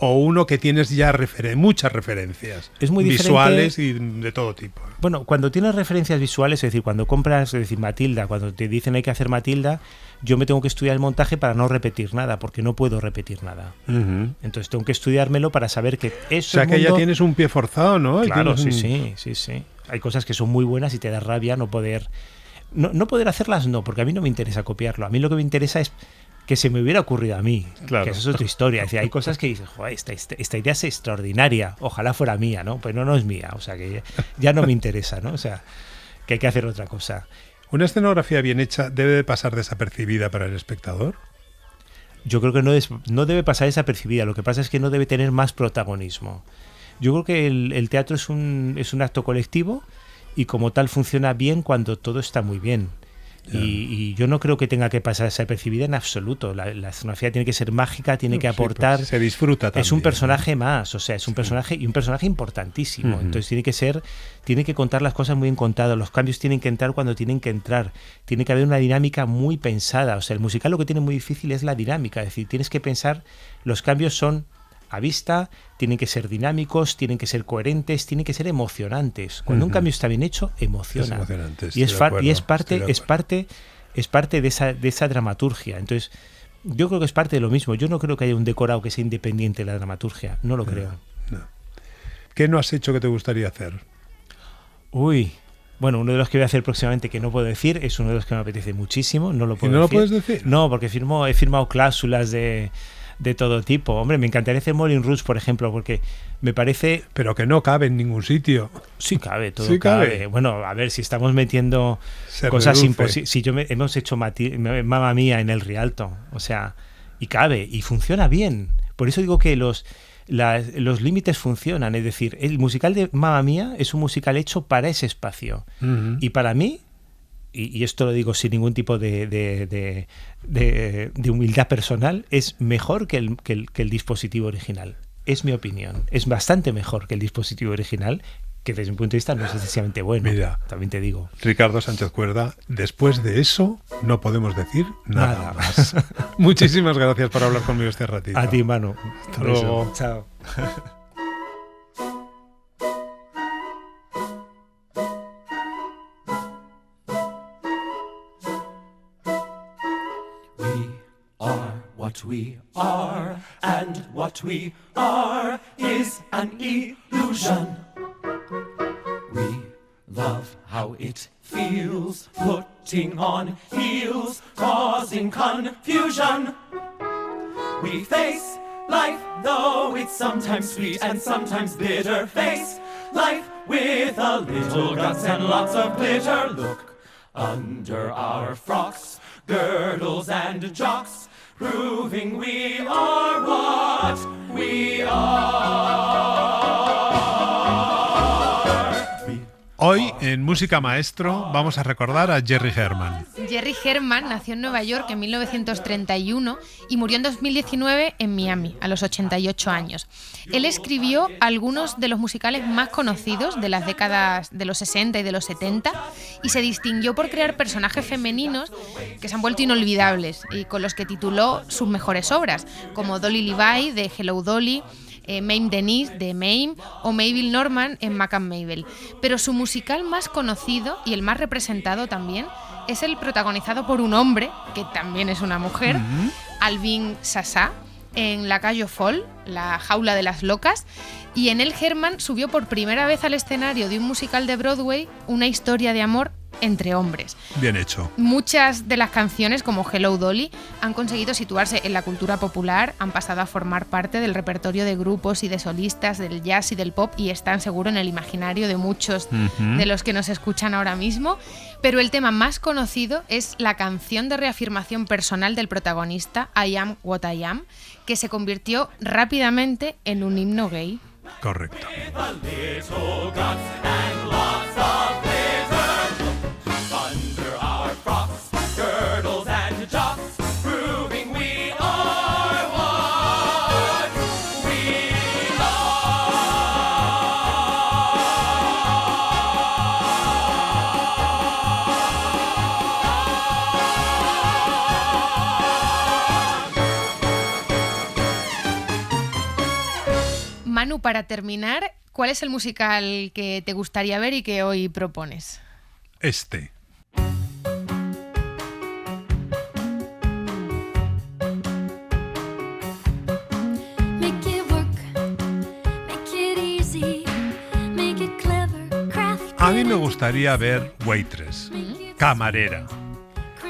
o uno que tienes ya muchas referencias es muy visuales y de todo tipo. Bueno, cuando tienes referencias visuales, es decir, cuando compras, es decir, Matilda, cuando te dicen hay que hacer Matilda, yo me tengo que estudiar el montaje para no repetir nada, porque no puedo repetir nada. Entonces tengo que estudiármelo para saber que eso. O sea, que ya tienes un pie forzado, ¿no? Claro, sí. Hay cosas que son muy buenas y te da rabia no poder hacerlas, no, porque a mí no me interesa copiarlo. A mí lo que me interesa es que se me hubiera ocurrido a mí, que eso es otra historia. Es decir, hay cosas que dices, joder, esta idea es extraordinaria, ojalá fuera mía, ¿no? Pues no es mía, o sea, que ya no me interesa, ¿no? O sea, que hay que hacer otra cosa. ¿Una escenografía bien hecha debe de pasar desapercibida para el espectador? Yo creo que no debe pasar desapercibida, lo que pasa es que no debe tener más protagonismo. Yo creo que el teatro es un acto colectivo y como tal funciona bien cuando todo está muy bien. Y yo no creo que tenga que pasar desapercibida en absoluto. La escenografía tiene que ser mágica, tiene que aportar. Pues se disfruta también. Es un personaje más, o sea, es un personaje y un personaje importantísimo. Entonces tiene que contar las cosas muy bien contadas. Los cambios tienen que entrar cuando tienen que entrar. Tiene que haber una dinámica muy pensada. O sea, el musical lo que tiene muy difícil es la dinámica. Es decir, tienes que pensar, los cambios son a vista, tienen que ser dinámicos, tienen que ser coherentes, tienen que ser emocionantes. Cuando un cambio está bien hecho, emociona. Es emocionante, Y es parte de esa dramaturgia. Entonces, yo creo que es parte de lo mismo. Yo no creo que haya un decorado que sea independiente de la dramaturgia. No lo creo. No. ¿Qué no has hecho que te gustaría hacer? Uy. Bueno, uno de los que voy a hacer próximamente que no puedo decir es uno de los que me apetece muchísimo. No lo puedo ¿Y no decir. lo puedes decir? No, porque he firmado cláusulas de todo tipo. Hombre, me encantaría hacer Moulin Rouge, por ejemplo, porque me parece... Pero que no cabe en ningún sitio. Sí cabe, todo sí cabe. Bueno, a ver, si estamos metiendo cosas imposibles... Si hemos hecho Mamma Mía en el Rialto, o sea, y cabe, y funciona bien. Por eso digo que los límites funcionan. Es decir, el musical de Mamma Mía es un musical hecho para ese espacio. Y para mí... Y esto lo digo sin ningún tipo de humildad personal, es mejor que el dispositivo original. Es mi opinión. Es bastante mejor que el dispositivo original, que desde mi punto de vista no es excesivamente bueno. Mira, también te digo. Ricardo Sánchez Cuerda, después de eso no podemos decir nada más. Muchísimas gracias por hablar conmigo este ratito. A ti, Manu. Hasta luego. Chao. What we are, and what we are is an illusion. We love how it feels, putting on heels, causing confusion. We face life, though it's sometimes sweet and sometimes bitter. Face life with a little guts and lots of glitter. Look under our frocks, girdles and jocks, proving we are what we are. Hoy en Música Maestro vamos a recordar a Jerry Herman. Jerry Herman nació en Nueva York en 1931 y murió en 2019 en Miami, a los 88 años. Él escribió algunos de los musicales más conocidos de las décadas de los 60 y de los 70 y se distinguió por crear personajes femeninos que se han vuelto inolvidables y con los que tituló sus mejores obras, como Dolly Levi de Hello Dolly, Mame Denise de Mame o Mabel Normand en Mac and Mabel. Pero su musical más conocido y el más representado también es el protagonizado por un hombre, que también es una mujer, Alvin Sassa, en La Cage aux Folles, La Jaula de las Locas, y en él Herman subió por primera vez al escenario de un musical de Broadway, una historia de amor entre hombres. Bien hecho. Muchas de las canciones, como Hello Dolly, han conseguido situarse en la cultura popular, han pasado a formar parte del repertorio de grupos y de solistas del jazz y del pop y están seguro en el imaginario de muchos de los que nos escuchan ahora mismo. Pero el tema más conocido es la canción de reafirmación personal del protagonista, I Am What I Am, que se convirtió rápidamente en un himno gay. Correcto. Manu, para terminar, ¿cuál es el musical que te gustaría ver y que hoy propones? Este. A mí me gustaría ver Waitress, Camarera.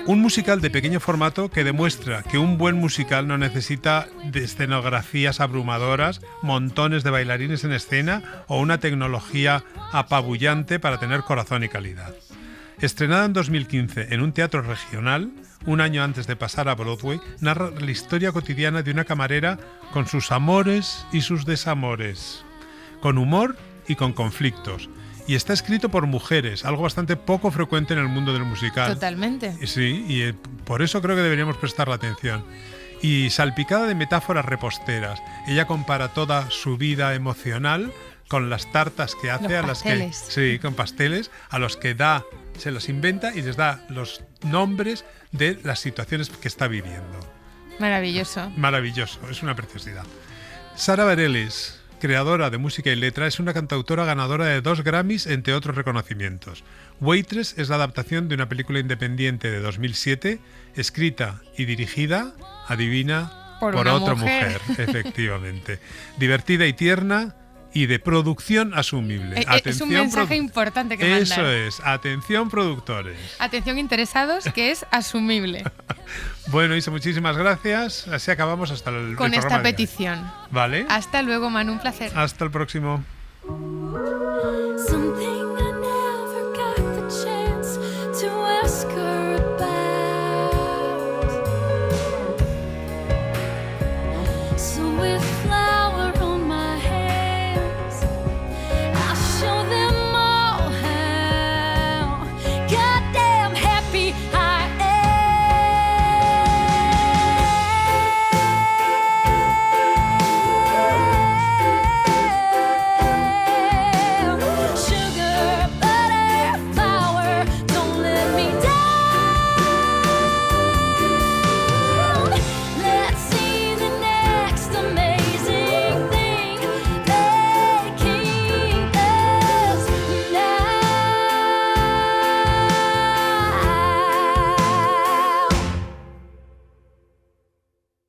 Un musical de pequeño formato que demuestra que un buen musical no necesita de escenografías abrumadoras, montones de bailarines en escena o una tecnología apabullante para tener corazón y calidad. Estrenada en 2015 en un teatro regional, un año antes de pasar a Broadway, narra la historia cotidiana de una camarera con sus amores y sus desamores, con humor y con conflictos, y está escrito por mujeres, algo bastante poco frecuente en el mundo del musical. Totalmente. Sí, y por eso creo que deberíamos prestarle atención. Y salpicada de metáforas reposteras. Ella compara toda su vida emocional con las tartas que hace, Los a las que pasteles. sí, con pasteles, a los que da, se los inventa y les da los nombres de las situaciones que está viviendo. Maravilloso. Maravilloso, es una preciosidad. Sara Bareilles, creadora de música y letra, es una cantautora ganadora de 2 Grammys, entre otros reconocimientos. Waitress es la adaptación de una película independiente de 2007, escrita y dirigida, adivina, Por por una otra mujer. efectivamente. Divertida y tierna y de producción asumible. Es un mensaje importante que mandar. Eso es, atención productores. Atención interesados, que es asumible. Bueno, Isa, muchísimas gracias. Así acabamos hasta el Con programa esta de hoy. petición. ¿Vale? Hasta luego, Manu, un placer. Hasta el próximo.